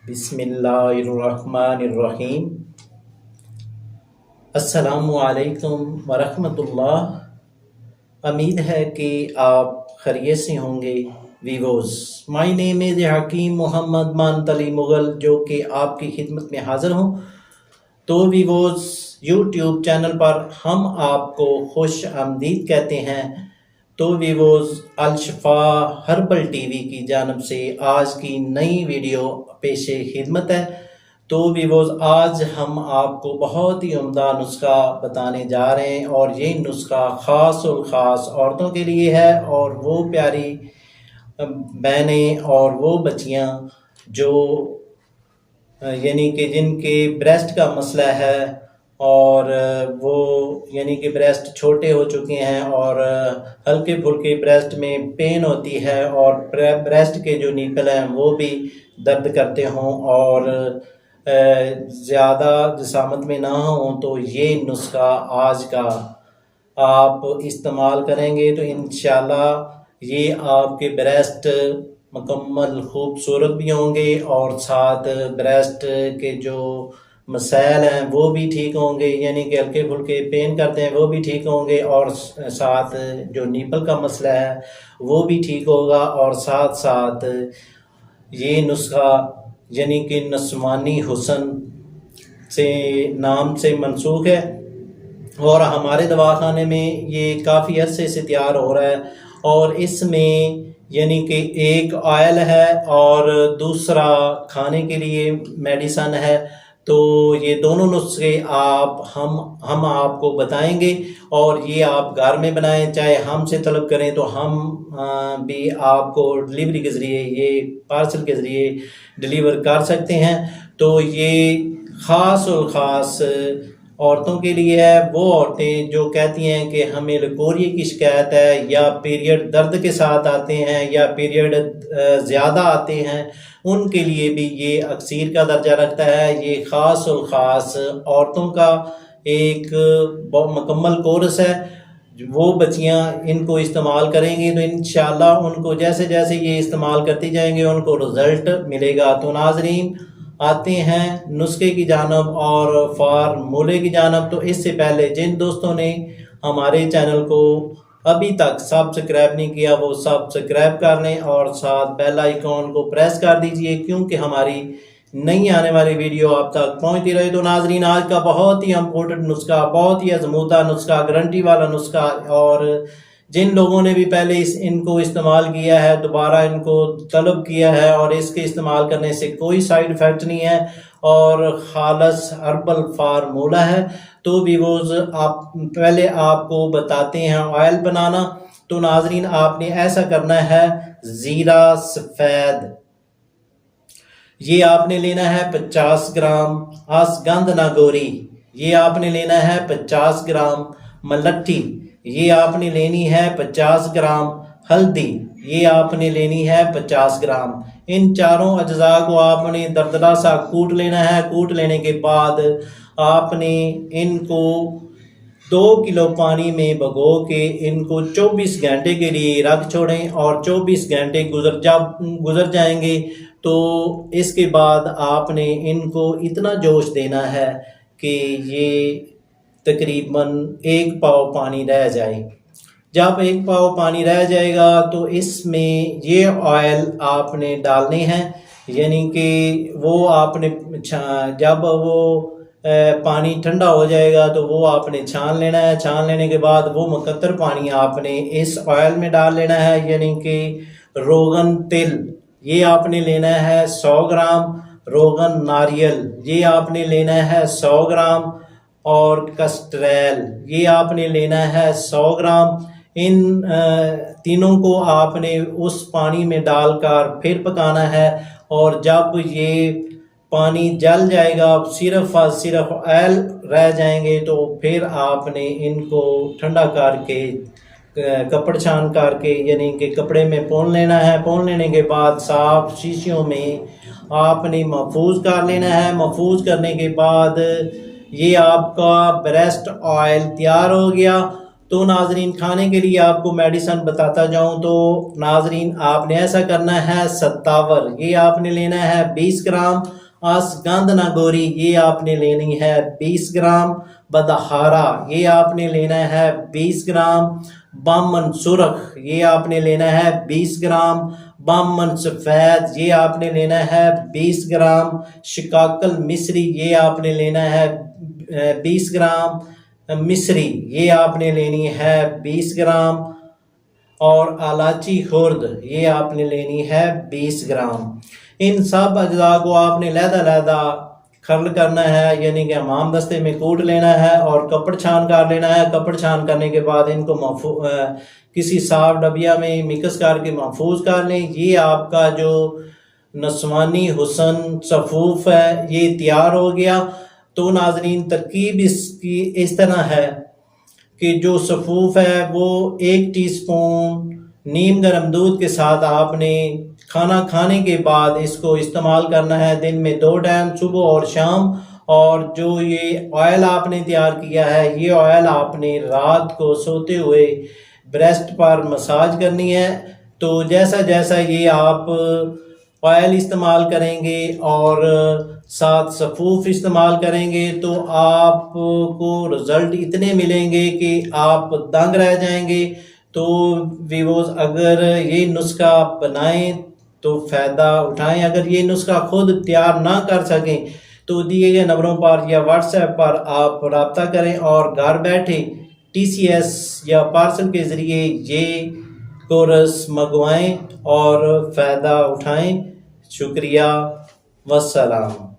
بسم اللہ الرحمن الرحیم۔ السلام علیکم ورحمۃ اللہ۔ امید ہے کہ آپ خیریت سے ہوں گے ویوز۔ مائی نیم از حکیم محمد مانت علی مغل، جو کہ آپ کی خدمت میں حاضر ہوں۔ تو ویوز، یوٹیوب چینل پر ہم آپ کو خوش آمدید کہتے ہیں۔ تو views, Alshifa herbal T V کی جانب سے آج کی نئی ویڈیو پیش خدمت ہے۔ تو ویوز، آج ہم آپ کو بہت ہی عمدہ نسخہ بتانے جا رہے ہیں، اور یہ نسخہ خاص اور خاص عورتوں کے لیے ہے، اور وہ پیاری بہنیں اور وہ بچیاں جو یعنی کہ جن کے بریسٹ کا مسئلہ ہے، اور وہ یعنی کہ بریسٹ چھوٹے ہو چکے ہیں، اور ہلکے پھلکے بریسٹ میں پین ہوتی ہے، اور بریسٹ کے جو نیپل ہیں وہ بھی درد کرتے ہوں، اور زیادہ جسامت میں نہ ہوں، تو یہ نسخہ آج کا آپ استعمال کریں گے تو انشاءاللہ یہ آپ کے بریسٹ مکمل خوبصورت بھی ہوں گے، اور ساتھ بریسٹ کے جو مسائل ہیں وہ بھی ٹھیک ہوں گے، یعنی کہ ہلکے پھلکے پین کرتے ہیں وہ بھی ٹھیک ہوں گے، اور ساتھ جو نیپل کا مسئلہ ہے وہ بھی ٹھیک ہوگا، اور ساتھ ساتھ یہ نسخہ یعنی کہ نسوانی حسن سے نام سے منسوخ ہے، اور ہمارے دواخانے میں یہ کافی عرصے سے تیار ہو رہا ہے، اور اس میں یعنی کہ ایک آئل ہے اور دوسرا کھانے کے لیے میڈیسن ہے۔ تو یہ دونوں نسخے ہم آپ کو بتائیں گے، اور یہ آپ گھر میں بنائیں، چاہے ہم سے طلب کریں تو ہم بھی آپ کو ڈلیوری کے ذریعے، یہ پارسل کے ذریعے ڈلیور کر سکتے ہیں۔ تو یہ خاص اور خاص عورتوں کے لیے ہے، وہ عورتیں جو کہتی ہیں کہ ہمیں لکوریے کی شکایت ہے، یا پیریڈ درد کے ساتھ آتے ہیں، یا پیریڈ زیادہ آتے ہیں، ان کے لیے بھی یہ اکسیر کا درجہ رکھتا ہے۔ یہ خاص اور خاص عورتوں کا ایک مکمل کورس ہے۔ وہ بچیاں ان کو استعمال کریں گی تو انشاءاللہ ان کو جیسے جیسے یہ استعمال کرتی جائیں گے ان کو رزلٹ ملے گا۔ تو ناظرین، آتے ہیں نسخے کی جانب اور فارمولے کی جانب۔ تو اس سے پہلے جن دوستوں نے ہمارے چینل کو ابھی تک سبسکرائب نہیں کیا وہ سبسکرائب کر لیں، اور ساتھ بیل آئیکن کو پریس کر دیجئے، کیونکہ ہماری نئی آنے والی ویڈیو آپ تک پہنچتی رہے۔ تو ناظرین، آج کا بہت ہی امپورٹنٹ نسخہ، بہت ہی آزمودہ نسخہ، گارنٹی والا نسخہ، اور جن لوگوں نے بھی پہلے ان کو استعمال کیا ہے دوبارہ ان کو طلب کیا ہے، اور اس کے استعمال کرنے سے کوئی سائیڈ ایفیکٹ نہیں ہے، اور خالص ہربل فارمولہ ہے۔ تو ویوز، پہلے آپ کو بتاتے ہیں آئل بنانا۔ تو ناظرین، آپ نے ایسا کرنا ہے، زیرہ سفید یہ آپ نے لینا ہے 50 گرام، اشگند ناگوری یہ آپ نے لینا ہے 50 گرام، ملٹھی یہ آپ نے لینی ہے 50 گرام، ہلدی یہ آپ نے لینی ہے 50 گرام۔ ان چاروں اجزاء کو آپ نے دردرا سا کوٹ لینا ہے۔ کوٹ لینے کے بعد آپ نے ان کو 2 کلو پانی میں بھگو کے ان کو 24 گھنٹے کے لیے رکھ چھوڑیں، اور 24 گھنٹے گزر جائیں گے تو اس کے بعد آپ نے ان کو اتنا جوش دینا ہے کہ یہ تقریباً 1 پاؤ پانی رہ جائے۔ جب 1 پاؤ پانی رہ جائے گا تو اس میں یہ آئل آپ نے ڈالنے ہیں، یعنی کہ وہ آپ نے جب وہ پانی ٹھنڈا ہو جائے گا تو وہ آپ نے چھان لینا ہے۔ چھان لینے کے بعد وہ مقطر پانی آپ نے اس آئل میں ڈال لینا ہے، یعنی کہ روغن تل یہ آپ نے لینا ہے 100 گرام، روغن ناریل یہ آپ نے لینا ہے 100 گرام، اور کسٹریل یہ آپ نے لینا ہے 100 گرام۔ ان تینوں کو آپ نے اس پانی میں ڈال کر پھر پکانا ہے، اور جب یہ پانی جل جائے گا، صرف آئل رہ جائیں گے، تو پھر آپ نے ان کو ٹھنڈا کر کے کپڑ چھان کر کے یعنی کہ کپڑے میں پون لینا ہے۔ پون لینے کے بعد صاف شیشیوں میں آپ نے محفوظ کر لینا ہے۔ محفوظ کرنے کے بعد یہ آپ کا بریسٹ آئل تیار ہو گیا۔ تو ناظرین کھانے کے لیے آپ کو میڈیسن بتاتا جاؤں تو ناظرین آپ نے ایسا کرنا ہے 57 یہ آپ نے لینا ہے 20 گرام، آسگندنا گوری یہ آپ نے لینی ہے 20 گرام، بدہارا یہ آپ نے لینا ہے 20 گرام، بامن سرخ یہ آپ نے لینا ہے 20 گرام، بامن سفید یہ آپ نے لینا ہے 20 گرام، شکاکل مصری یہ آپ نے لینا ہے 20 گرام، مصری یہ آپ نے لینی ہے 20 گرام، اور الاچی خرد یہ آپ نے لینی ہے 20 گرام۔ ان سب اجزاء کو آپ نے علیحدہ علیحدہ کھرل کرنا ہے، یعنی کہ حمام دستے میں کوٹ لینا ہے اور کپڑ چھان کر لینا ہے۔ کپڑ چھان کرنے کے بعد ان کو کسی صاف ڈبیا میں مکس کر کے محفوظ کر لیں۔ یہ آپ کا جو نسوانی حسن صفوف ہے یہ تیار ہو گیا۔ تو ناظرین ترکیب اس کی اس طرح ہے کہ جو صفوف ہے وہ 1 ٹی سپون نیم گرم دودھ کے ساتھ آپ نے کھانا کھانے کے بعد اس کو استعمال کرنا ہے، دن میں 2 ٹائم صبح اور شام۔ اور جو یہ آئل آپ نے تیار کیا ہے یہ آئل آپ نے رات کو سوتے ہوئے بریسٹ پر مساج کرنی ہے۔ تو جیسا جیسا یہ آپ آئل استعمال کریں گے اور ساتھ صفوف استعمال کریں گے تو آپ کو رزلٹ اتنے ملیں گے کہ آپ دنگ رہ جائیں گے۔ تو ویوز اگر یہ نسخہ بنائیں تو فائدہ اٹھائیں، اگر یہ نسخہ خود تیار نہ کر سکیں تو دیے گئے نمبروں پر یا واٹس ایپ پر آپ رابطہ کریں اور گھر بیٹھے TCS یا پارسل کے ذریعے یہ کورس منگوائیں اور فائدہ اٹھائیں۔ شکریہ، والسلام۔